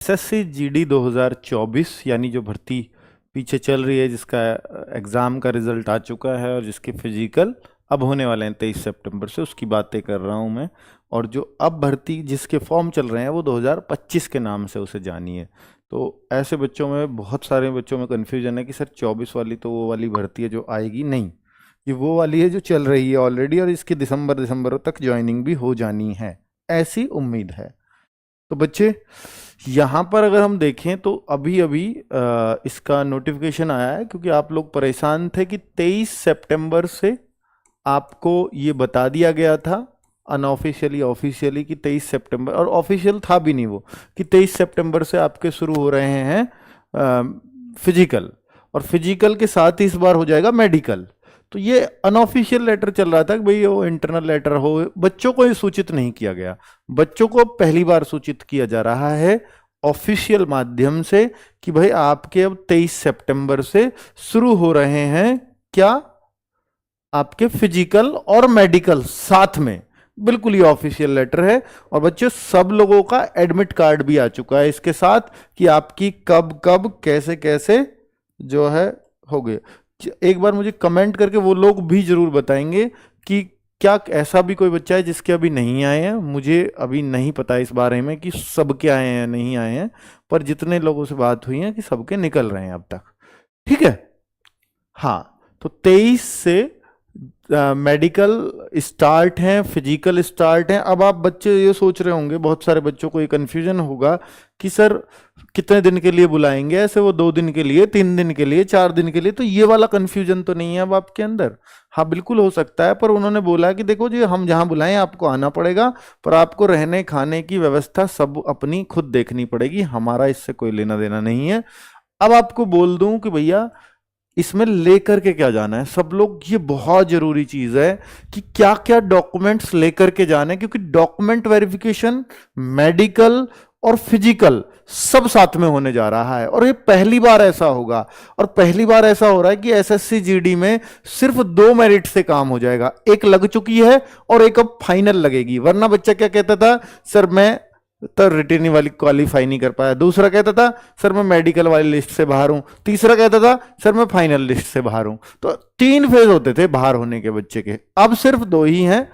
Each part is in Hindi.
एसएससी जीडी 2024 यानी जो भर्ती पीछे चल रही है, जिसका एग्ज़ाम का रिजल्ट आ चुका है और जिसके फिजिकल अब होने वाले हैं 23 सितंबर से, उसकी बातें कर रहा हूं मैं। और जो अब भर्ती जिसके फॉर्म चल रहे हैं वो 2025 के नाम से उसे जानिए। तो ऐसे बच्चों में, बहुत सारे बच्चों में कन्फ्यूजन है कि सर 24 वाली तो वो वाली भर्ती है जो आएगी, नहीं, ये वो वाली है जो चल रही है ऑलरेडी और इसकी दिसंबर तक ज्वाइनिंग भी हो जानी है, ऐसी उम्मीद है। तो बच्चे यहाँ पर अगर हम देखें तो अभी अभी इसका नोटिफिकेशन आया है, क्योंकि आप लोग परेशान थे कि 23 सितंबर से आपको ये बता दिया गया था अनऑफिशियली ऑफिशियली कि 23 सितंबर, और ऑफिशियल था भी नहीं वो, कि 23 सितंबर से आपके शुरू हो रहे हैं फिजिकल, और फिजिकल के साथ ही इस बार हो जाएगा मेडिकल। तो ये अनऑफिशियल लेटर चल रहा था कि भाई वो इंटरनल लेटर हो, बच्चों को ये सूचित नहीं किया गया। बच्चों को पहली बार सूचित किया जा रहा है ऑफिशियल माध्यम से कि भाई आपके अब 23 सितंबर से शुरू हो रहे हैं क्या, आपके फिजिकल और मेडिकल साथ में। बिल्कुल ही ऑफिशियल लेटर है। और बच्चों सब लोगों का एडमिट कार्ड भी आ चुका है इसके साथ कि आपकी कब कब कैसे कैसे जो है हो गए। एक बार मुझे कमेंट करके वो लोग भी जरूर बताएंगे कि क्या ऐसा भी कोई बच्चा है जिसके अभी नहीं आए हैं। मुझे अभी नहीं पता इस बारे में कि सबके आए हैं नहीं आए हैं, पर जितने लोगों से बात हुई है कि सबके निकल रहे हैं अब तक। ठीक है, हाँ। तो 23 से मेडिकल स्टार्ट हैं, फिजिकल स्टार्ट हैं। अब आप बच्चे ये सोच रहे होंगे, बहुत सारे बच्चों को ये कन्फ्यूजन होगा कि सर कितने दिन के लिए बुलाएंगे, ऐसे वो 2 दिन के लिए, 3 दिन के लिए, 4 दिन के लिए। तो ये वाला कन्फ्यूजन तो नहीं है अब आपके अंदर। हाँ बिल्कुल हो सकता है, पर उन्होंने बोला कि देखो जी हम जहाँ बुलाएं आपको आना पड़ेगा, पर आपको रहने खाने की व्यवस्था सब अपनी खुद देखनी पड़ेगी, हमारा इससे कोई लेना देना नहीं है। अब आपको बोल दूं कि भैया इसमें लेकर के क्या जाना है सब लोग, ये बहुत जरूरी चीज है कि क्या क्या डॉक्यूमेंट्स लेकर के जाने, क्योंकि डॉक्यूमेंट वेरिफिकेशन मेडिकल और फिजिकल सब साथ में होने जा रहा है। और ये पहली बार ऐसा होगा, और पहली बार ऐसा हो रहा है कि एसएससी जीडी में सिर्फ 2 मेरिट से काम हो जाएगा। एक लग चुकी है और एक अब फाइनल लगेगी। वरना बच्चा क्या कहता था, सर मैं तो रिटेनिंग वाली क्वालिफाई नहीं कर पाया। दूसरा कहता था सर मैं मेडिकल वाली लिस्ट से बाहर हूं। तीसरा कहता था सर मैं फाइनल लिस्ट से बाहर हूं। तो 3 फेज होते थे बाहर होने के बच्चे के, अब सिर्फ 2 ही हैं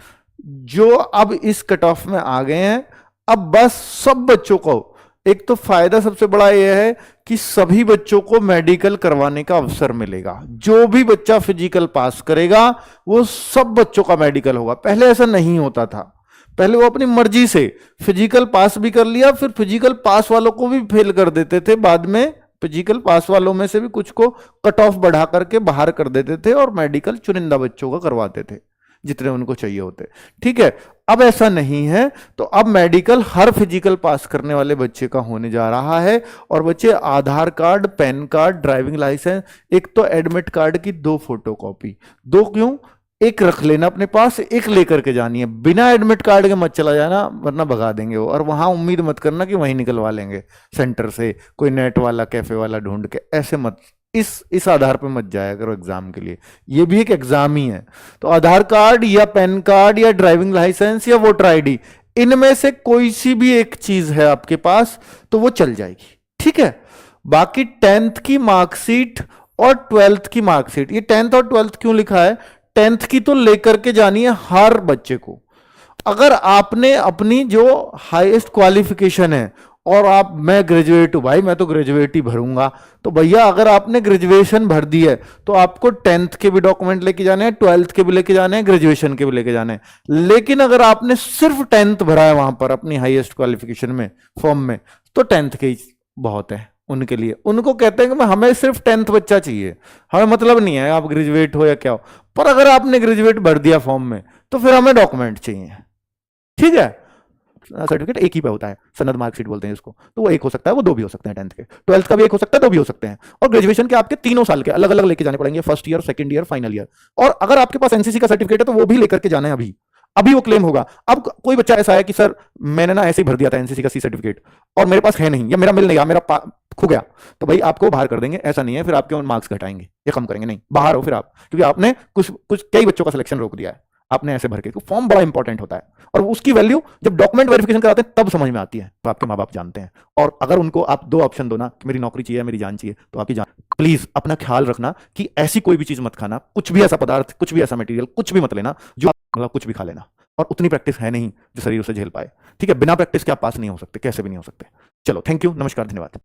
जो अब इस कट ऑफ में आ गए हैं। अब बस सब बच्चों को, एक तो फायदा सबसे बड़ा यह है कि सभी बच्चों को मेडिकल करवाने का अवसर मिलेगा। जो भी बच्चा फिजिकल पास करेगा वो सब बच्चों का मेडिकल होगा। पहले ऐसा नहीं होता था, पहले वो अपनी मर्जी से फिजिकल पास भी कर लिया, फिर फिजिकल पास वालों को भी फेल कर देते थे। बाद में फिजिकल पास वालों में से भी कुछ को कट ऑफ बढ़ा करके बाहर कर देते थे और मेडिकल चुनिंदा बच्चों का करवाते थे जितने उनको चाहिए होते। ठीक है, अब ऐसा नहीं है। तो अब मेडिकल हर फिजिकल पास करने वाले बच्चे का होने जा रहा है। और बच्चे Aadhaar card, pan card, driving licence, एक तो एडमिट कार्ड की 2 फोटोकॉपी, 2 क्यों, एक रख लेना अपने पास, एक लेकर के जानी है। बिना एडमिट कार्ड के मत चला जाना, वरना भगा देंगे वो। और वहां उम्मीद मत करना कि वहीं निकलवा लेंगे सेंटर से, कोई नेट वाला कैफे वाला ढूंढ के, ऐसे मत, इस आधार पर मत जाया करो एग्जाम के लिए। ये भी एक एग्जाम ही है। तो आधार कार्ड या पैन कार्ड या ड्राइविंग लाइसेंस या वोटर आईडी, इनमें से कोई सी भी एक चीज है आपके पास तो वो चल जाएगी। ठीक है, बाकी 10th की मार्कशीट और 12th की मार्कशीट, ये 10th और 12th क्यों लिखा है, 10th की तो लेकर के जानी है हर बच्चे को। अगर आपने अपनी जो हाईएस्ट क्वालिफिकेशन है और आप, मैं ग्रेजुएट हूं भाई, मैं तो ग्रेजुएट ही भरूंगा, तो भैया अगर आपने ग्रेजुएशन भर दी है तो आपको 10th के भी डॉक्यूमेंट लेके जाने हैं, 12th के भी लेके जाने हैं, ग्रेजुएशन के भी लेके जाने हैं। लेकिन अगर आपने सिर्फ 10th भरा है वहां पर अपनी हाईएस्ट क्वालिफिकेशन में फॉर्म में, तो 10th के ही बहुत है उनके लिए। उनको कहते हैं कि हमें सिर्फ 10th बच्चा चाहिए, हमें मतलब नहीं है आप ग्रेजुएट हो या क्या हो। पर अगर आपने ग्रेजुएट भर दिया फॉर्म में तो फिर हमें डॉक्यूमेंट चाहिए। ठीक है, सर्टिफिकेट एक ही पे होता है, सनद मार्कशीट बोलते हैं इसको। तो वो एक हो सकता है, वो 2 भी हो सकते हैं, 10th के, 12th का भी एक हो सकता है, 2 भी हो सकते हैं। और ग्रेजुएशन के आपके 3 साल के अलग अलग लेके जाने पड़ेंगे, first year, second year, final year. और अगर आपके पास एनसीसी का सर्टिफिकेट है तो वो भी लेकर के जाना है, अभी वो क्लेम होगा। अब कोई बच्चा ऐसा है कि सर मैंने ना ऐसे ही भर दिया था एनसीसी का सी सर्टिफिकेट और मेरे पास है नहीं, या मेरा मिल नहीं गया, मेरा खो गया, तो भाई आपको बाहर कर देंगे। ऐसा नहीं है, फिर आपके मार्क्स घटाएंगे या कम करेंगे, नहीं, बाहर हो फिर आप, क्योंकि आपने कुछ कई बच्चों का सिलेक्शन रोक दिया है। आपने ऐसे भर के, फॉर्म बड़ा इंपॉर्टेंट होता है और उसकी वैल्यू जब डॉक्यूमेंट वेरिफिकेशन कराते हैं तब समझ में आती है, तो आपके माँ बाप जानते हैं। और अगर उनको आप 2 ऑप्शन दो ना कि मेरी नौकरी चाहिए, मेरी जान चाहिए, तो आपकी जान। प्लीज अपना ख्याल रखना कि ऐसी कोई भी चीज मत खाना, कुछ भी ऐसा पदार्थ, कुछ भी ऐसा मटेरियल, कुछ भी मत लेना जो मतलब कुछ भी खा लेना। और उतनी प्रैक्टिस है नहीं जो शरीर उसे झेल पाए। ठीक है, बिना प्रैक्टिस के आप पास नहीं हो सकते, कैसे भी नहीं हो सकते। चलो, थैंक यू, नमस्कार, धन्यवाद।